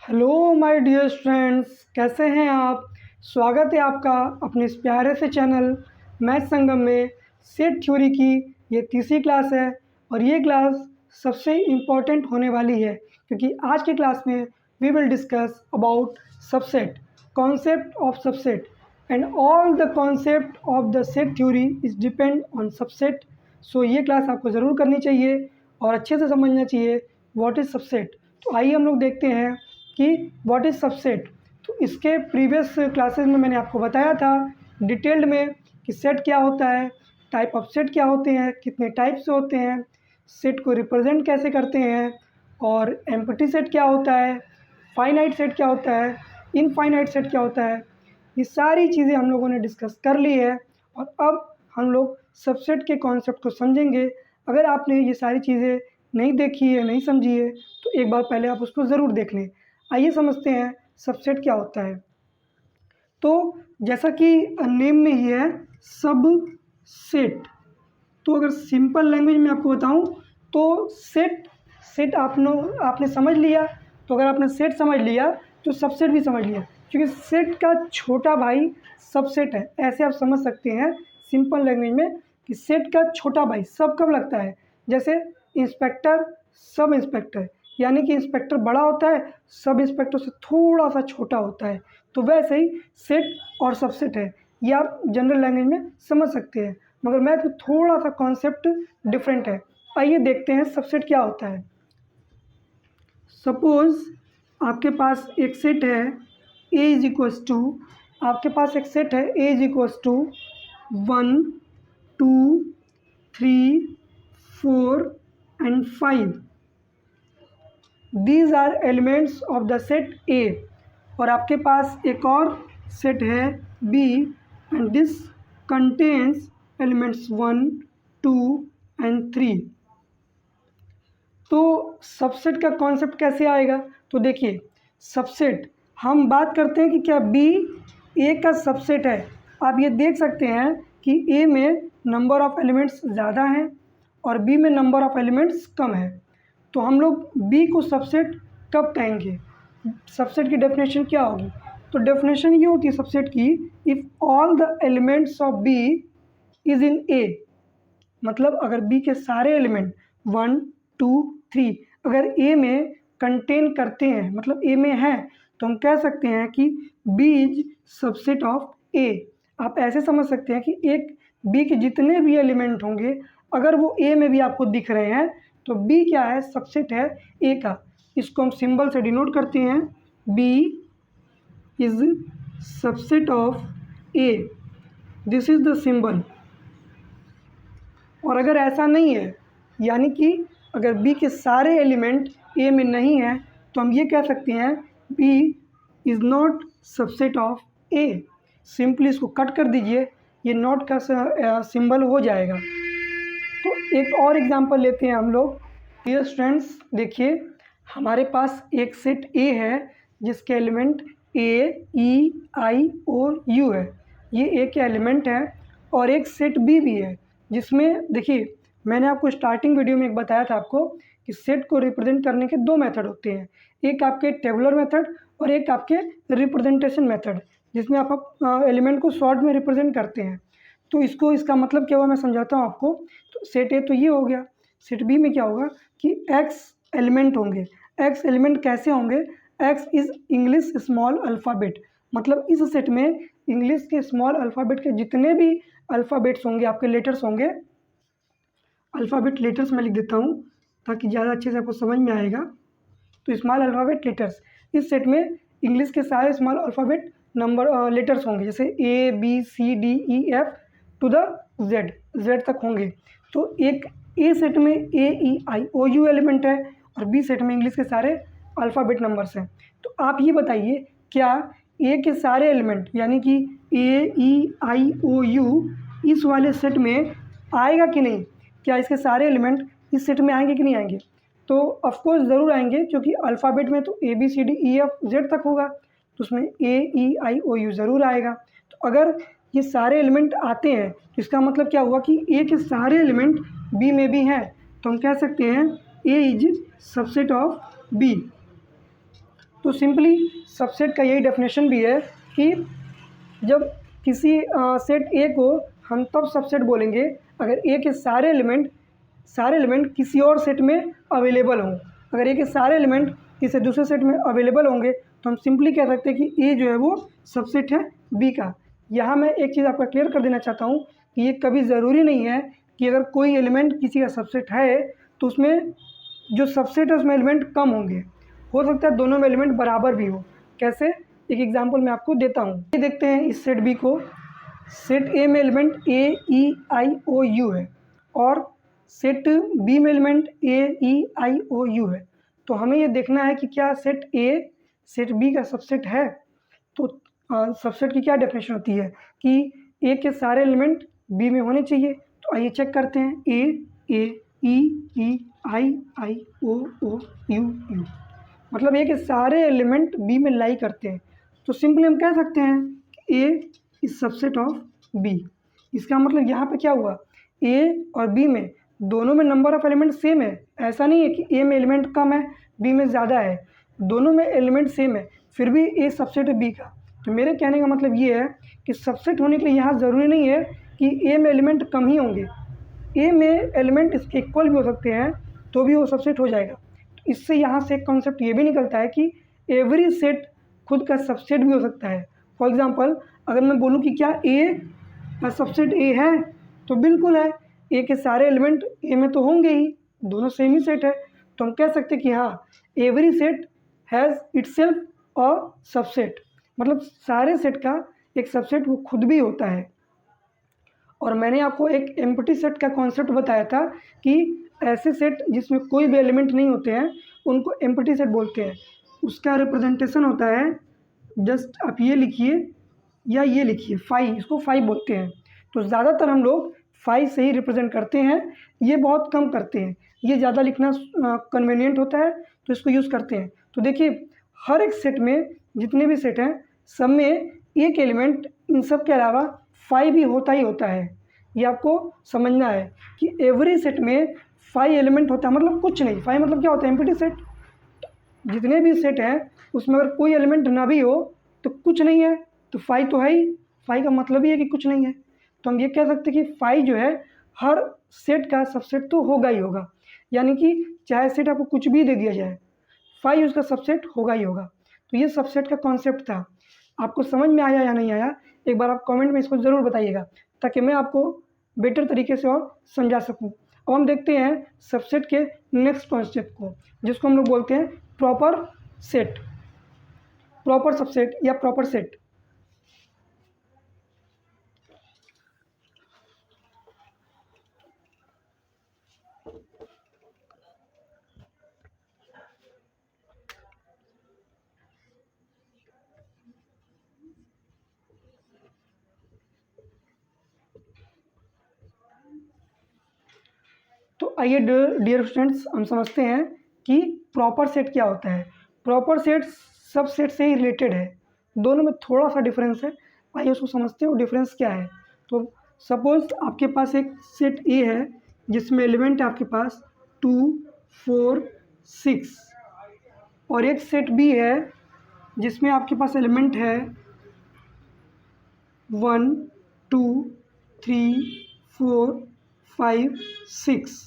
Hello my dear students, कैसे हैं आप। स्वागत है आपका अपने इस प्यारे से चैनल मैथ संगम में। सेट थ्योरी की ये तीसरी क्लास है और ये क्लास सबसे इम्पॉर्टेंट होने वाली है क्योंकि आज की क्लास में we will discuss about subset, concept of subset and all the concept of the set theory is depend on subset. So ये क्लास आपको ज़रूर करनी चाहिए और अच्छे से समझना चाहिए व्हाट इज़ सबसेट। तो आइए हम लोग देखते हैं कि व्हाट इज़ सबसेट। तो इसके प्रीवियस क्लासेस में मैंने आपको बताया था डिटेल्ड में कि सेट क्या होता है, टाइप ऑफ सेट क्या होते हैं, कितने टाइप से होते हैं, सेट को रिप्रेजेंट कैसे करते हैं, और एम्प्टी सेट क्या होता है, फाइनाइट सेट क्या होता है, इनफाइनाइट सेट क्या होता है। ये सारी चीज़ें हम लोगों ने डिस्कस कर ली है और अब हम लोग सबसेट के कॉन्सेप्ट को समझेंगे। अगर आपने ये सारी चीज़ें नहीं देखी है, नहीं समझी है, तो एक बार पहले आप उसको ज़रूर देख लें। आइए समझते हैं सबसेट क्या होता है। तो जैसा कि नेम में ही है सब सेट, तो अगर सिंपल लैंग्वेज में आपको बताऊं तो सेट आपने समझ लिया। तो अगर आपने सेट समझ लिया तो सबसेट भी समझ लिया, क्योंकि सेट का छोटा भाई सबसेट है। ऐसे आप समझ सकते हैं सिंपल लैंग्वेज में कि सेट का छोटा भाई सब कब लगता है, जैसे इंस्पेक्टर, सब इंस्पेक्टर, यानी कि इंस्पेक्टर बड़ा होता है, सब इंस्पेक्टर से थोड़ा सा छोटा होता है। तो वैसे ही सेट और सबसेट है, ये आप जनरल लैंग्वेज में समझ सकते हैं, मगर मैथ में थोड़ा सा कॉन्सेप्ट डिफरेंट है। आइए देखते हैं सबसेट क्या होता है। सपोज़ आपके पास एक सेट है ए इज इक्वल्स टू, आपके पास एक सेट है A is equals to 1 2 3 4 and 5। These are elements of the set A. और आपके पास एक और सेट है B and this contains elements 1 2 and 3। तो सबसेट का कॉन्सेप्ट कैसे आएगा, तो देखिए सबसेट हम बात करते हैं कि क्या बी ए का सबसेट है। आप ये देख सकते हैं कि ए में नंबर ऑफ़ एलिमेंट्स ज़्यादा हैं और बी में नंबर ऑफ़ एलिमेंट्स कम है। तो हम लोग बी को सबसेट कब कहेंगे, सबसेट की डेफिनेशन क्या होगी। तो डेफिनेशन ये होती है सबसेट की, if all the elements of B is in A, मतलब अगर बी के सारे एलिमेंट 1 2 3 अगर ए में कंटेन करते हैं, मतलब ए में है, तो हम कह सकते हैं कि बी इज सबसेट ऑफ ए। आप ऐसे समझ सकते हैं कि एक बी के जितने भी एलिमेंट होंगे अगर वो ए में भी आपको दिख रहे हैं तो बी क्या है, सबसेट है ए का। इसको हम सिंबल से डिनोट करते हैं, B is subset of A, this is the symbol. और अगर ऐसा नहीं है, यानी कि अगर बी के सारे एलिमेंट ए में नहीं है, तो हम ये कह सकते हैं B is not subset of A. Simply इसको कट कर दीजिए, ये नॉट का सिंबल हो जाएगा। तो एक और एग्जांपल लेते हैं हम लोग। डियर स्टूडेंट्स देखिए, हमारे पास एक सेट ए है जिसके एलिमेंट ए ई आई और यू है, ये ए के एलिमेंट है। और एक सेट बी भी है जिसमें देखिए मैंने आपको स्टार्टिंग वीडियो में एक बताया था आपको कि सेट को रिप्रेजेंट करने के दो मेथड होते हैं, एक आपके टेबुलर मेथड और एक आपके रिप्रेजेंटेशन मेथड, जिसमें आप एलिमेंट को शॉर्ट में रिप्रेजेंट करते हैं। तो इसका मतलब क्या हुआ मैं समझाता हूँ आपको। तो सेट ए तो ये हो गया, सेट बी में क्या होगा कि एक्स एलिमेंट होंगे। एक्स एलिमेंट कैसे होंगे, x is English small alphabet, मतलब इस सेट में इंग्लिश के स्मॉल अल्फ़ाबेट के जितने भी अल्फ़ाबेट्स होंगे, आपके लेटर्स होंगे, अल्फ़ाबेट लेटर्स मैं लिख देता हूँ ताकि ज़्यादा अच्छे से आपको समझ में आएगा। तो स्मॉल अल्फ़ाबेट लेटर्स, इस सेट में इंग्लिश के सारे स्मॉल अल्फ़ाबेट नंबर लेटर्स होंगे, जैसे A B C D E F to the Z तक होंगे। तो एक ए सेट में ए E I O you element है और बी सेट में इंग्लिश के सारे अल्फ़ाबेट नंबर्स हैं। तो आप ये बताइए क्या ए के सारे एलिमेंट यानी कि ए ई आई ओ यू इस वाले सेट में आएगा कि नहीं, क्या इसके सारे एलिमेंट इस सेट में आएंगे कि नहीं आएंगे। तो ऑफकोर्स ज़रूर आएंगे, क्योंकि अल्फ़ाबेट में तो A B C D E F Z तक होगा, तो उसमें ए ई आई ओ यू ज़रूर आएगा। तो अगर ये सारे एलिमेंट आते हैं तो इसका मतलब क्या हुआ कि ए के सारे एलिमेंट बी में भी हैं, तो हम कह सकते हैं ए इज सबसेट ऑफ बी। तो सिंपली सबसेट का यही डेफिनेशन भी है कि जब किसी सेट ए को हम तब सबसेट बोलेंगे अगर ए के सारे एलिमेंट किसी और सेट में अवेलेबल हों। अगर ए के सारे एलिमेंट किसी दूसरे सेट में अवेलेबल होंगे तो हम सिंपली कह सकते हैं कि ए जो है वो सबसेट है बी का। यहाँ मैं एक चीज़ आपका क्लियर कर देना चाहता हूँ कि ये कभी ज़रूरी नहीं है कि अगर कोई एलिमेंट किसी का सबसेट है तो उसमें जो सबसेट है उसमें एलिमेंट कम होंगे, हो सकता है दोनों में एलिमेंट बराबर भी हो। कैसे, एक एग्जांपल मैं आपको देता हूँ। ये देखते हैं इस सेट बी को, सेट ए में element A E I O U है और सेट बी में element A E I O U है। तो हमें ये देखना है कि क्या सेट ए सेट बी का सबसेट है। तो सबसेट की क्या डेफिनेशन होती है कि ए के सारे एलिमेंट बी में होने चाहिए। तो आइए चेक करते हैं, ए E I I O you you, मतलब ए के सारे एलिमेंट बी में लाई करते हैं। तो सिंपली हम कह सकते हैं कि ए इज सबसेट ऑफ बी। इसका मतलब यहाँ पे क्या हुआ, ए और बी में दोनों में नंबर ऑफ एलिमेंट सेम है। ऐसा नहीं है कि ए में एलिमेंट कम है बी में ज़्यादा है, दोनों में एलिमेंट सेम है, फिर भी ए सबसेट है बी का। तो मेरे कहने का मतलब ये है कि सबसेट होने के लिए यहाँ ज़रूरी नहीं है कि ए में एलिमेंट कम ही होंगे, ए में एलिमेंट इसके इक्वल भी हो सकते हैं तो भी वो सबसेट हो जाएगा। तो इससे यहाँ से एक कॉन्सेप्ट ये भी निकलता है कि एवरी सेट खुद का सबसेट भी हो सकता है। फॉर एग्जांपल अगर मैं बोलूँ कि क्या ए का सबसेट ए है, तो बिल्कुल है, ए के सारे एलिमेंट ए में तो होंगे ही, दोनों सेम ही सेट है। तो हम कह सकते हैं कि हाँ, every set has itself a subset, मतलब सारे सेट का एक सबसेट वो खुद भी होता है। और मैंने आपको एक एम्प्टी सेट का कॉन्सेप्ट बताया था कि ऐसे सेट जिसमें कोई भी एलिमेंट नहीं होते हैं उनको एम्प्टी सेट बोलते हैं। उसका रिप्रेजेंटेशन होता है, जस्ट आप ये लिखिए या ये लिखिए, फाई, इसको फाई बोलते हैं। तो ज़्यादातर हम लोग फाई से ही रिप्रेजेंट करते हैं, ये बहुत कम करते हैं, ये ज़्यादा लिखना कन्वीनियंट होता है तो इसको यूज़ करते हैं। तो देखिए हर एक सेट में जितने भी सेट हैं सब में एक एलिमेंट इन सब के अलावा फाई भी होता ही होता है। ये आपको समझना है कि एवरी सेट में फाई एलिमेंट होता है, मतलब कुछ नहीं। फाई मतलब क्या होता है, एम्प्टी सेट। जितने भी सेट हैं उसमें अगर कोई एलिमेंट ना भी हो तो कुछ नहीं है, तो फाई तो है ही। फाई का मतलब ही है कि कुछ नहीं है। तो हम ये कह सकते हैं कि फाई जो है हर सेट का सबसेट तो होगा ही होगा, यानी कि चाहे सेट आपको कुछ भी दे दिया जाए फाई उसका सबसेट होगा ही होगा। तो ये सबसेट का कॉन्सेप्ट था। आपको समझ में आया या नहीं आया, एक बार आप कमेंट में इसको ज़रूर बताइएगा ताकि मैं आपको बेटर तरीके से और समझा सकूं। अब हम देखते हैं सबसेट के नेक्स्ट कॉन्सेप्ट को, जिसको हम लोग बोलते हैं प्रॉपर सेट, प्रॉपर सबसेट या प्रॉपर सेट। तो आइए डियर स्टूडेंट्स, हम समझते हैं कि प्रॉपर सेट क्या होता है। प्रॉपर सेट सब सेट से ही रिलेटेड है, दोनों में थोड़ा सा डिफरेंस है। आइए उसको समझते हैं, वो डिफरेंस क्या है। तो सपोज़ आपके पास एक सेट ए है जिसमें एलिमेंट है आपके पास 2 4 6, और एक सेट बी है जिसमें आपके पास एलिमेंट है 1 2 3 4 5 6।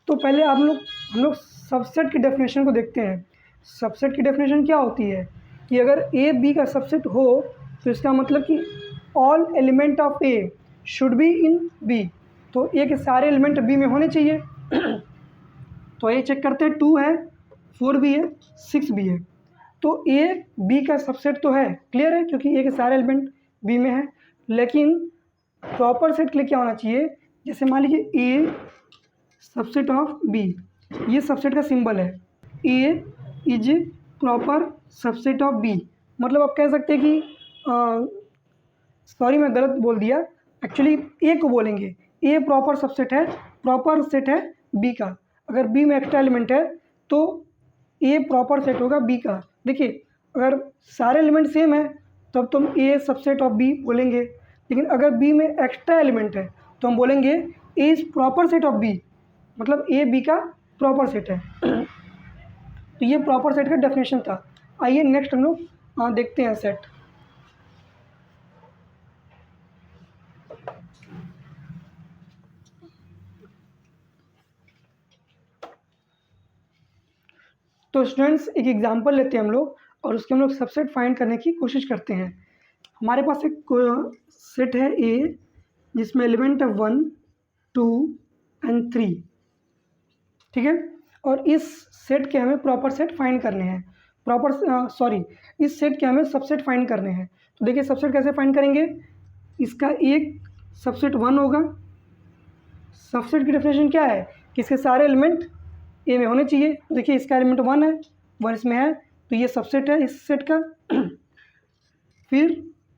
तो पहले हम लोग सबसेट की डेफिनेशन को देखते हैं। सबसेट की डेफिनेशन क्या होती है कि अगर ए बी का सबसेट हो तो इसका मतलब कि all element of A should be in B. तो ए के सारे एलिमेंट बी में होने चाहिए। तो ये चेक करते हैं, 2 है, 4 भी है, 6 भी है। तो ए बी का सबसेट तो है, क्लियर है, क्योंकि ए के सारे एलिमेंट बी में है। लेकिन प्रॉपर सेट के लिए क्या होना चाहिए, जैसे मान लीजिए ए सबसेट ऑफ बी, ये सबसेट का सिंबल है, A is proper subset of B. मतलब आप कह सकते हैं कि सॉरी मैं गलत बोल दिया, एक्चुअली ए को बोलेंगे ए प्रॉपर सबसेट है, प्रॉपर सेट है बी का। अगर बी में एक्स्ट्रा एलिमेंट है तो ए प्रॉपर सेट होगा बी का। देखिए अगर सारे एलिमेंट सेम है तब तुम ए सबसेट ऑफ बी बोलेंगे, लेकिन अगर बी में एक्स्ट्रा एलिमेंट है तो हम बोलेंगे A is proper set of B, मतलब ए बी का प्रॉपर सेट है। तो ये प्रॉपर सेट का डेफिनेशन था। आइए नेक्स्ट हम लोग देखते हैं सेट। तो स्टूडेंट्स एक एग्जांपल लेते हैं हम लोग और उसके हम लोग सबसेट फाइंड करने की कोशिश करते हैं। हमारे पास एक सेट है ए जिसमें एलिमेंट है 1, 2 एंड 3, ठीक है। और इस सेट के हमें प्रॉपर सेट फाइंड करने हैं, इस सेट के हमें सबसेट फाइंड करने हैं। तो देखिए सबसेट कैसे फाइंड करेंगे, इसका एक सबसेट 1 होगा। सबसेट की डेफिनेशन क्या है कि इसके सारे एलिमेंट ए में होने चाहिए। तो देखिए इसका एलिमेंट 1 है, 1 इसमें है, तो ये सबसेट है इस सेट का। फिर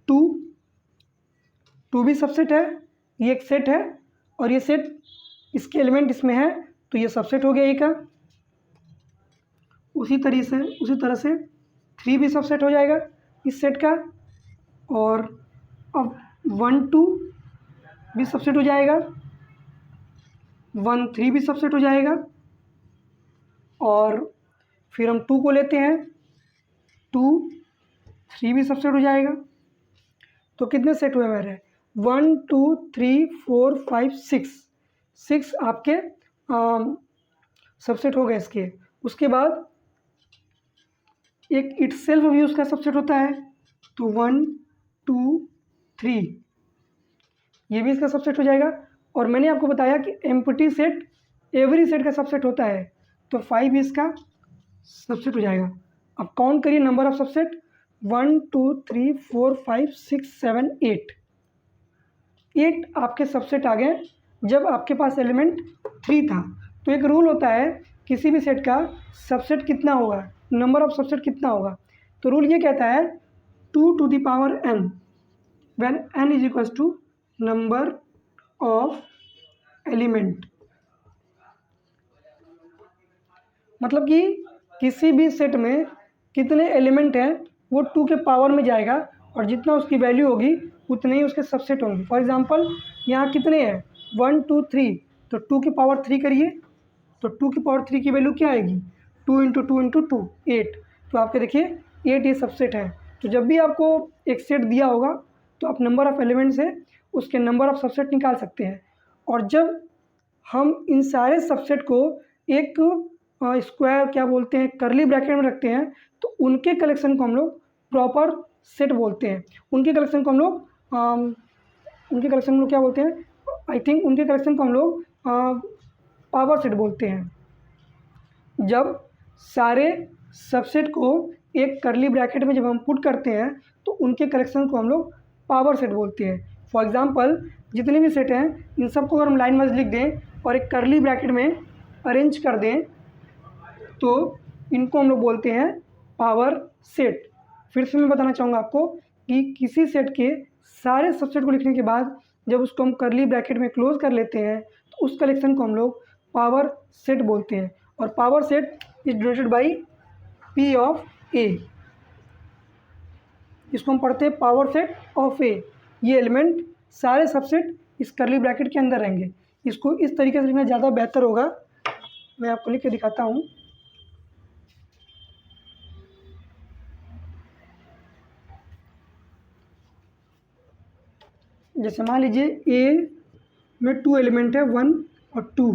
2 भी सबसेट है, ये एक सेट है और ये सेट इसके एलिमेंट इसमें है, तो ये सबसेट हो गया ए का। उसी तरह से 3 भी सबसेट हो जाएगा इस सेट का। और अब 1, 2 भी सबसेट हो जाएगा, 1, 3 भी सबसेट हो जाएगा। और फिर हम 2 को लेते हैं, 2, 3 भी सबसेट हो जाएगा। तो कितने सेट हुए मेरे, 1, 2, 3, 4, 5, 6 आपके सबसेट हो गए इसके। उसके बाद एक इटसेल्फ भी उसका सबसेट होता है, तो 1, 2, 3 ये भी इसका सबसेट हो जाएगा। और मैंने आपको बताया कि एम्प्टी सेट एवरी सेट का सबसेट होता है, तो 5 भी इसका सबसेट हो जाएगा। अब काउंट करिए नंबर ऑफ सबसेट, 1, 2, 3, 4, 5, 6, 7, 8 आपके सबसेट आ गए जब आपके पास एलिमेंट 3 था। तो एक रूल होता है किसी भी सेट का सबसेट कितना होगा, नंबर ऑफ सबसेट कितना होगा। तो रूल ये कहता है 2 to the power n when n is equals to number of element। मतलब कि किसी भी सेट में कितने एलिमेंट हैं वो 2 के पावर में जाएगा और जितना उसकी वैल्यू होगी उतने ही उसके सबसेट होंगे। फॉर एग्जांपल यहाँ कितने हैं, 1, 2, 3, तो 2 की पावर 3 करिए, तो 2 की पावर 3 की वैल्यू क्या आएगी, 2 × 2 × 2 8। तो आपके देखिए 8 ये सबसेट है। तो जब भी आपको एक सेट दिया होगा तो आप नंबर ऑफ़ एलिमेंट से उसके नंबर ऑफ़ सबसेट निकाल सकते हैं। और जब हम इन सारे सबसेट को एक स्क्वायर क्या बोलते हैं करली ब्रैकेट में रखते हैं, तो उनके कलेक्शन को हम लोग प्रॉपर सेट बोलते हैं। उनके कलेक्शन को हम लोग क्या बोलते हैं, आई थिंक उनके कलेक्शन को हम लोग पावर सेट बोलते हैं। जब सारे सबसेट को एक करली ब्रैकेट में जब हम पुट करते हैं तो उनके कलेक्शन को हम लोग पावर सेट बोलते हैं। फॉर एग्जांपल जितने भी सेट हैं इन सबको अगर हम लाइन वाइज लिख दें और एक करली ब्रैकेट में अरेंज कर दें तो इनको हम लोग बोलते हैं पावर सेट। फिर से मैं बताना चाहूँगा आपको कि किसी सेट के सारे सबसेट को लिखने के बाद जब उसको हम करली ब्रैकेट में क्लोज कर लेते हैं तो उस कलेक्शन को हम लोग पावर सेट बोलते हैं। और power set is denoted by P of A। इसको हम पढ़ते हैं पावर सेट ऑफ A। ये एलिमेंट सारे सबसेट इस करली ब्रैकेट के अंदर रहेंगे। इसको इस तरीके से लिखना ज़्यादा बेहतर होगा, मैं आपको लिख के दिखाता हूँ। जैसे मान लीजिए A में 2 एलिमेंट है 1 और 2,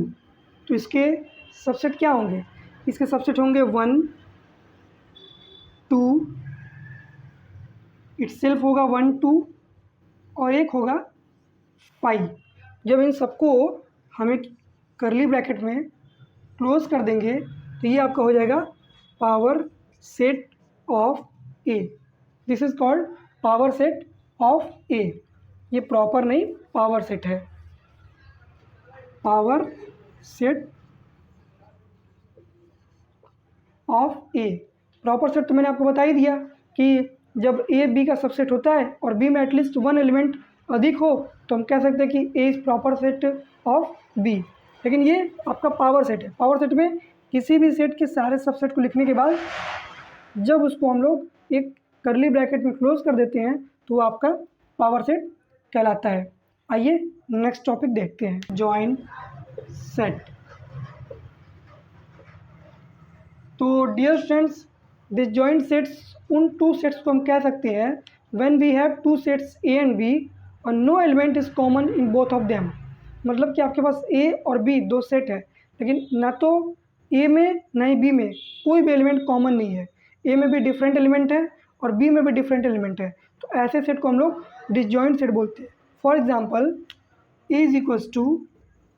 तो इसके सबसेट क्या होंगे, इसके सबसेट होंगे 1, 2, इटसेल्फ होगा 1, 2 और एक होगा 5। जब इन सबको हम एक करली ब्रैकेट में क्लोज कर देंगे तो ये आपका हो जाएगा power set of A। This is called power set of A। ये प्रॉपर नहीं पावर सेट है, power set of A। Proper set तो मैंने आपको बता ही दिया कि जब A B का सबसेट होता है और B में एटलीस्ट 1 एलिमेंट अधिक हो तो हम कह सकते हैं कि A is proper set of B। लेकिन ये आपका पावर सेट है। पावर सेट में किसी भी सेट के सारे सबसेट को लिखने के बाद जब उसको हम लोग एक करली ब्रैकेट में क्लोज कर देते हैं तो आपका पावर सेट कहलाता है। आइए नेक्स्ट टॉपिक देखते हैं, जॉइन सेट। तो डियर स्टूडेंट्स, डिसजॉइंट सेट्स उन टू सेट्स को हम कह सकते हैं when we have two sets A and B और no element is common in both of them. मतलब कि आपके पास ए और बी दो सेट है, लेकिन ना तो ए में ना ही बी में कोई भी एलिमेंट कॉमन नहीं है। ए में भी डिफरेंट एलिमेंट है और बी में भी डिफरेंट एलिमेंट है, तो ऐसे सेट को हम लोग डिसजॉइंट सेट बोलते हैं। For example, A is equals to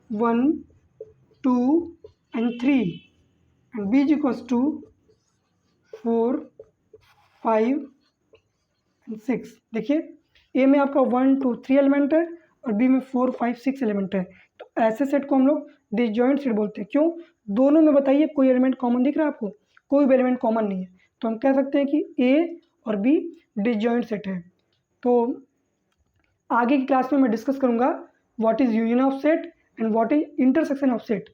1 2 and 3 and B is equals to 4 5 and 6। देखिए, ए में आपका 1 2 3 एलिमेंट है और बी में 4 5 6 एलिमेंट है, तो ऐसे सेट को हम लोग डिसजॉइंट सेट बोलते हैं। क्यों? दोनों में बताइए कोई एलिमेंट कॉमन दिख रहा है आपको? कोई भी एलिमेंट कॉमन नहीं है, तो हम कह सकते हैं कि ए और बी डिसजॉइंट सेट है। तो आगे की क्लास में मैं डिस्कस करूँगा what is union of set and what is intersection of set.